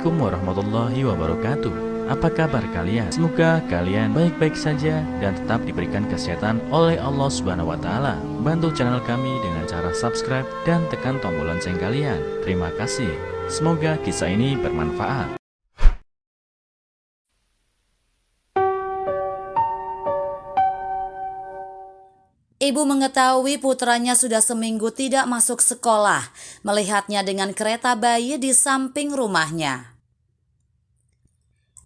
Assalamualaikum warahmatullahi wabarakatuh. Apa kabar kalian? Semoga kalian baik-baik saja dan tetap diberikan kesehatan oleh Allah Subhanahu wa taala. Bantu channel kami dengan cara subscribe dan tekan tombol lonceng kalian. Terima kasih. Semoga kisah ini bermanfaat. Ibu mengetahui putranya sudah seminggu tidak masuk sekolah, melihatnya dengan kereta bayi di samping rumahnya.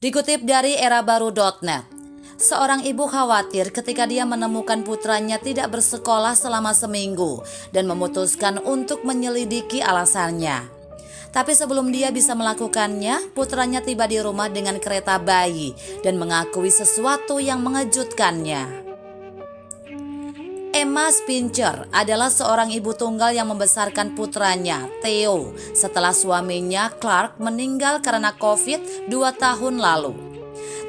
Dikutip dari erabaru.net, seorang ibu khawatir ketika dia menemukan putranya tidak bersekolah selama seminggu dan memutuskan untuk menyelidiki alasannya. Tapi sebelum dia bisa melakukannya, putranya tiba di rumah dengan kereta bayi dan mengakui sesuatu yang mengejutkannya. Emma Spincher adalah seorang ibu tunggal yang membesarkan putranya, Theo, setelah suaminya Clark meninggal karena COVID 2 tahun lalu.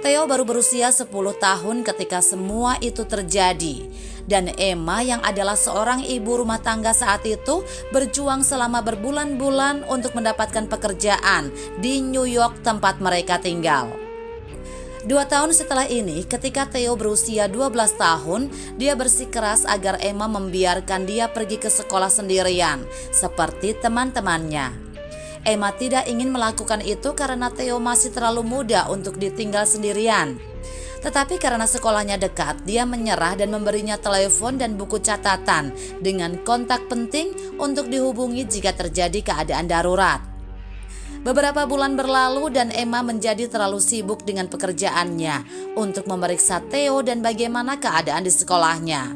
Theo baru berusia 10 tahun ketika semua itu terjadi. Dan Emma yang adalah seorang ibu rumah tangga saat itu berjuang selama berbulan-bulan untuk mendapatkan pekerjaan di New York tempat mereka tinggal. 2 tahun setelah ini, ketika Theo berusia 12 tahun, dia bersikeras agar Emma membiarkan dia pergi ke sekolah sendirian, seperti teman-temannya. Emma tidak ingin melakukan itu karena Theo masih terlalu muda untuk ditinggal sendirian. Tetapi karena sekolahnya dekat, dia menyerah dan memberinya telepon dan buku catatan dengan kontak penting untuk dihubungi jika terjadi keadaan darurat. Beberapa bulan berlalu dan Emma menjadi terlalu sibuk dengan pekerjaannya untuk memeriksa Theo dan bagaimana keadaan di sekolahnya.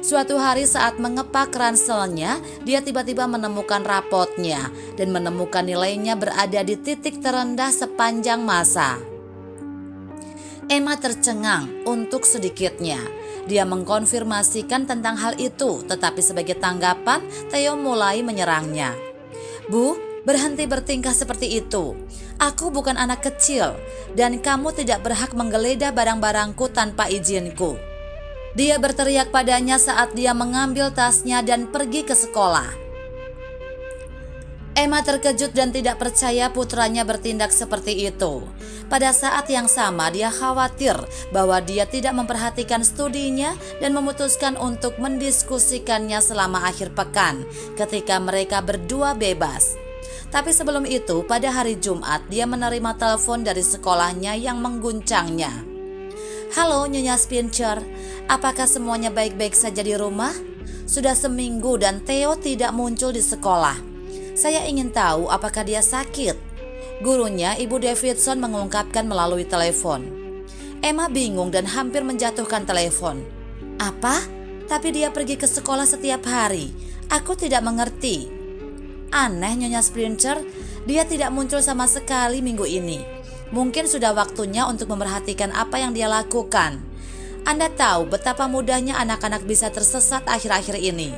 Suatu hari saat mengepak ranselnya, dia tiba-tiba menemukan rapotnya dan menemukan nilainya berada di titik terendah sepanjang masa. Emma tercengang untuk sedikitnya. Dia mengkonfirmasikan tentang hal itu, tetapi sebagai tanggapan, Theo mulai menyerangnya. "Bu, berhenti bertingkah seperti itu. Aku bukan anak kecil dan kamu tidak berhak menggeledah barang-barangku tanpa izinku." Dia berteriak padanya saat dia mengambil tasnya dan pergi ke sekolah. Emma terkejut dan tidak percaya putranya bertindak seperti itu. Pada saat yang sama dia khawatir bahwa dia tidak memperhatikan studinya dan memutuskan untuk mendiskusikannya selama akhir pekan ketika mereka berdua bebas. Tapi sebelum itu, pada hari Jumat, dia menerima telepon dari sekolahnya yang mengguncangnya. "Halo Nyonya Spincher, apakah semuanya baik-baik saja di rumah? Sudah seminggu dan Theo tidak muncul di sekolah. Saya ingin tahu apakah dia sakit." Gurunya, Ibu Davidson, mengungkapkan melalui telepon. Emma bingung dan hampir menjatuhkan telepon. "Apa? Tapi dia pergi ke sekolah setiap hari. Aku tidak mengerti." "Aneh Nyonya Spincher, dia tidak muncul sama sekali minggu ini. Mungkin sudah waktunya untuk memperhatikan apa yang dia lakukan. Anda tahu betapa mudahnya anak-anak bisa tersesat akhir-akhir ini."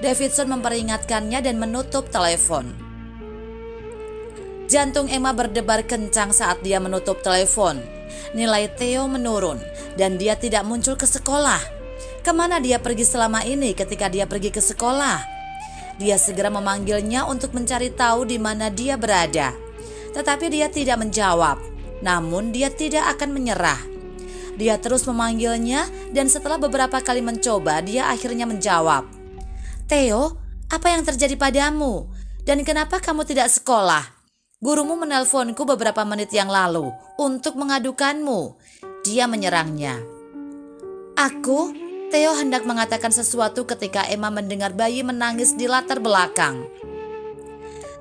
Davidson memperingatkannya dan menutup telepon. Jantung Emma berdebar kencang saat dia menutup telepon. Nilai Theo menurun dan dia tidak muncul ke sekolah. Kemana dia pergi selama ini ketika dia pergi ke sekolah? Dia segera memanggilnya untuk mencari tahu di mana dia berada. Tetapi dia tidak menjawab. Namun dia tidak akan menyerah. Dia terus memanggilnya dan setelah beberapa kali mencoba, dia akhirnya menjawab. "Theo, apa yang terjadi padamu? Dan kenapa kamu tidak sekolah? Gurumu menelponku beberapa menit yang lalu untuk mengadukanmu." Dia menyerangnya. "Aku..." Theo hendak mengatakan sesuatu ketika Emma mendengar bayi menangis di latar belakang.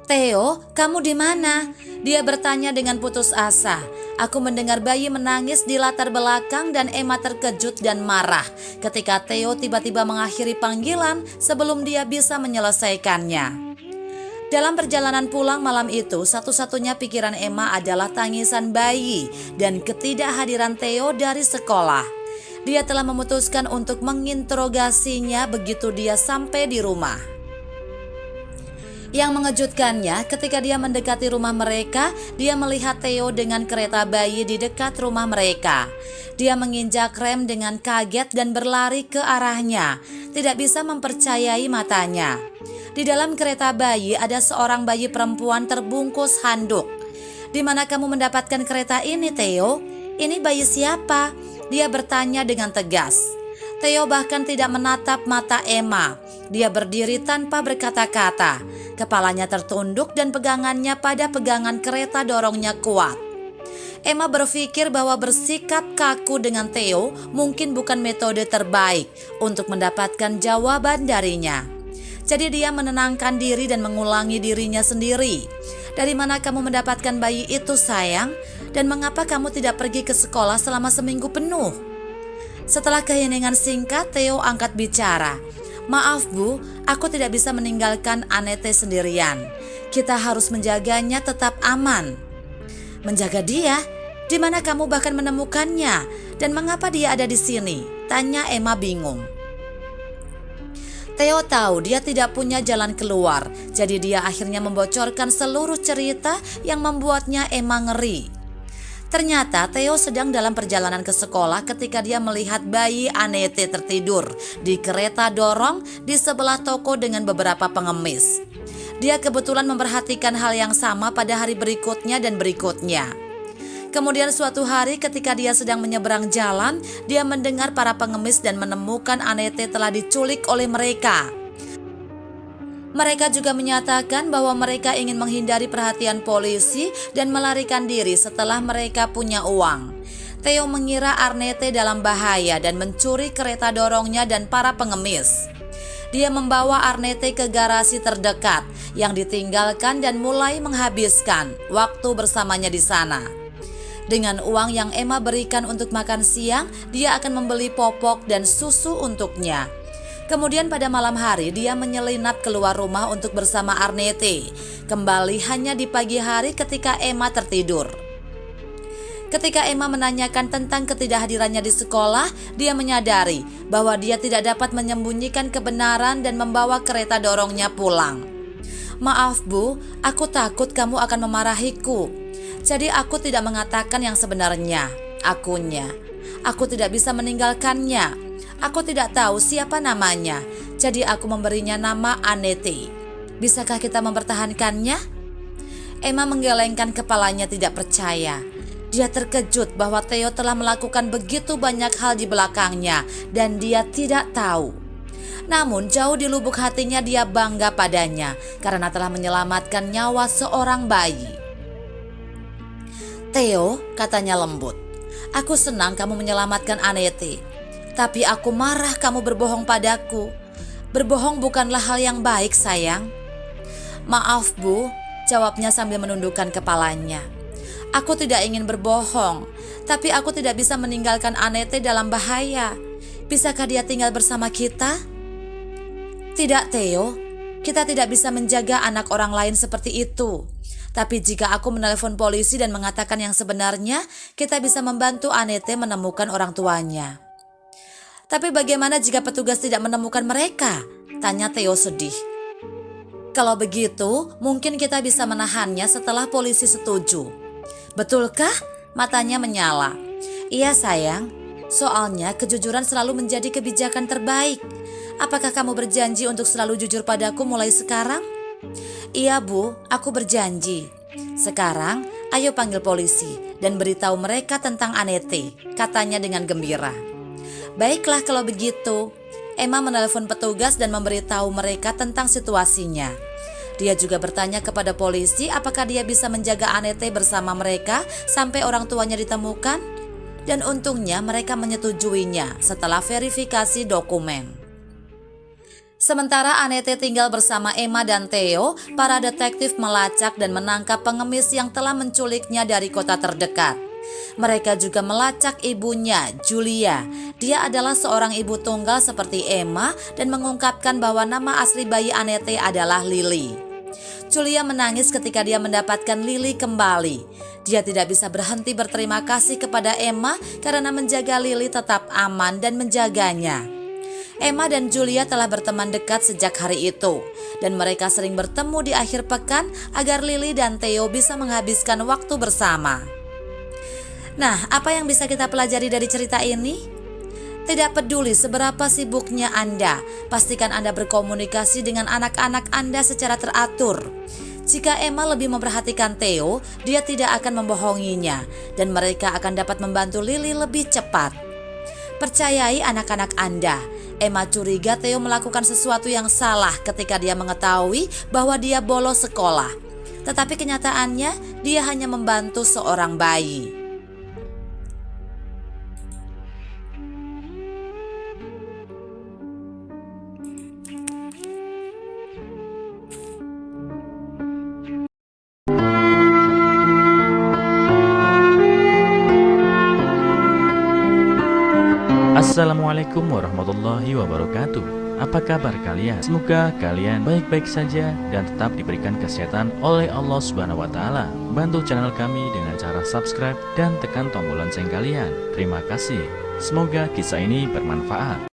"Theo, kamu di mana?" Dia bertanya dengan putus asa. "Aku mendengar bayi menangis di latar belakang," dan Emma terkejut dan marah ketika Theo tiba-tiba mengakhiri panggilan sebelum dia bisa menyelesaikannya. Dalam perjalanan pulang malam itu, satu-satunya pikiran Emma adalah tangisan bayi dan ketidakhadiran Theo dari sekolah. Dia telah memutuskan untuk menginterogasinya begitu dia sampai di rumah. Yang mengejutkannya, ketika dia mendekati rumah mereka, dia melihat Theo dengan kereta bayi di dekat rumah mereka. Dia menginjak rem dengan kaget dan berlari ke arahnya, tidak bisa mempercayai matanya. Di dalam kereta bayi ada seorang bayi perempuan terbungkus handuk. "Di mana kamu mendapatkan kereta ini, Theo? Ini bayi siapa?" Dia bertanya dengan tegas. Theo bahkan tidak menatap mata Emma. Dia berdiri tanpa berkata-kata. Kepalanya tertunduk dan pegangannya pada pegangan kereta dorongnya kuat. Emma berpikir bahwa bersikap kaku dengan Theo mungkin bukan metode terbaik untuk mendapatkan jawaban darinya. Jadi dia menenangkan diri dan mengulangi dirinya sendiri. "Dari mana kamu mendapatkan bayi itu, sayang? Dan mengapa kamu tidak pergi ke sekolah selama seminggu penuh?" Setelah keheningan singkat, Theo angkat bicara. "Maaf Bu, aku tidak bisa meninggalkan Anete sendirian. Kita harus menjaganya tetap aman." "Menjaga dia? Di mana kamu bahkan menemukannya? Dan mengapa dia ada di sini?" tanya Emma bingung. Theo tahu dia tidak punya jalan keluar, jadi dia akhirnya membocorkan seluruh cerita yang membuatnya Emma ngeri. Ternyata Theo sedang dalam perjalanan ke sekolah ketika dia melihat bayi Anete tertidur di kereta dorong di sebelah toko dengan beberapa pengemis. Dia kebetulan memperhatikan hal yang sama pada hari berikutnya dan berikutnya. Kemudian suatu hari ketika dia sedang menyeberang jalan, dia mendengar para pengemis dan menemukan Anete telah diculik oleh mereka. Mereka juga menyatakan bahwa mereka ingin menghindari perhatian polisi dan melarikan diri setelah mereka punya uang. Theo mengira Anete dalam bahaya dan mencuri kereta dorongnya dan para pengemis. Dia membawa Anete ke garasi terdekat yang ditinggalkan dan mulai menghabiskan waktu bersamanya di sana. Dengan uang yang Emma berikan untuk makan siang, dia akan membeli popok dan susu untuknya. Kemudian pada malam hari dia menyelinap keluar rumah untuk bersama Anete. Kembali hanya di pagi hari ketika Emma tertidur. Ketika Emma menanyakan tentang ketidakhadirannya di sekolah, dia menyadari bahwa dia tidak dapat menyembunyikan kebenaran dan membawa kereta dorongnya pulang. "Maaf Bu, aku takut kamu akan memarahiku. Jadi aku tidak mengatakan yang sebenarnya, akunya. Aku tidak bisa meninggalkannya. Aku tidak tahu siapa namanya, jadi aku memberinya nama Anete. Bisakah kita mempertahankannya?" Emma menggelengkan kepalanya tidak percaya. Dia terkejut bahwa Theo telah melakukan begitu banyak hal di belakangnya dan dia tidak tahu. Namun jauh di lubuk hatinya dia bangga padanya karena telah menyelamatkan nyawa seorang bayi. "Theo," katanya lembut, "aku senang kamu menyelamatkan Anete. Tapi aku marah kamu berbohong padaku. Berbohong bukanlah hal yang baik, sayang." "Maaf Bu," jawabnya sambil menundukkan kepalanya. "Aku tidak ingin berbohong, tapi aku tidak bisa meninggalkan Anete dalam bahaya. Bisakah dia tinggal bersama kita?" "Tidak Theo, kita tidak bisa menjaga anak orang lain seperti itu. Tapi jika aku menelepon polisi dan mengatakan yang sebenarnya, kita bisa membantu Anete menemukan orang tuanya." "Tapi bagaimana jika petugas tidak menemukan mereka?" tanya Theo sedih. "Kalau begitu, mungkin kita bisa menahannya setelah polisi setuju." "Betulkah?" Matanya menyala. "Iya sayang, soalnya kejujuran selalu menjadi kebijakan terbaik. Apakah kamu berjanji untuk selalu jujur padaku mulai sekarang?" "Iya Bu, aku berjanji." "Sekarang, ayo panggil polisi dan beritahu mereka tentang Anete," katanya dengan gembira. "Baiklah kalau begitu." Emma menelepon petugas dan memberitahu mereka tentang situasinya. Dia juga bertanya kepada polisi apakah dia bisa menjaga Anete bersama mereka sampai orang tuanya ditemukan. Dan untungnya mereka menyetujuinya setelah verifikasi dokumen. Sementara Anete tinggal bersama Emma dan Theo, para detektif melacak dan menangkap pengemis yang telah menculiknya dari kota terdekat. Mereka juga melacak ibunya, Julia. Dia adalah seorang ibu tunggal seperti Emma dan mengungkapkan bahwa nama asli bayi Anete adalah Lily. Julia menangis ketika dia mendapatkan Lily kembali. Dia tidak bisa berhenti berterima kasih kepada Emma karena menjaga Lily tetap aman dan menjaganya. Emma dan Julia telah berteman dekat sejak hari itu, dan mereka sering bertemu di akhir pekan agar Lily dan Theo bisa menghabiskan waktu bersama. Nah, apa yang bisa kita pelajari dari cerita ini? Tidak peduli seberapa sibuknya Anda, pastikan Anda berkomunikasi dengan anak-anak Anda secara teratur. Jika Emma lebih memperhatikan Theo, dia tidak akan membohonginya dan mereka akan dapat membantu Lily lebih cepat. Percayai anak-anak Anda, Emma curiga Theo melakukan sesuatu yang salah ketika dia mengetahui bahwa dia bolos sekolah. Tetapi kenyataannya dia hanya membantu seorang bayi. Assalamualaikum warahmatullahi wabarakatuh. Apa kabar kalian? Semoga kalian baik-baik saja dan tetap diberikan kesehatan oleh Allah Subhanahu wa taala. Bantu channel kami dengan cara subscribe dan tekan tombol lonceng kalian. Terima kasih. Semoga kisah ini bermanfaat.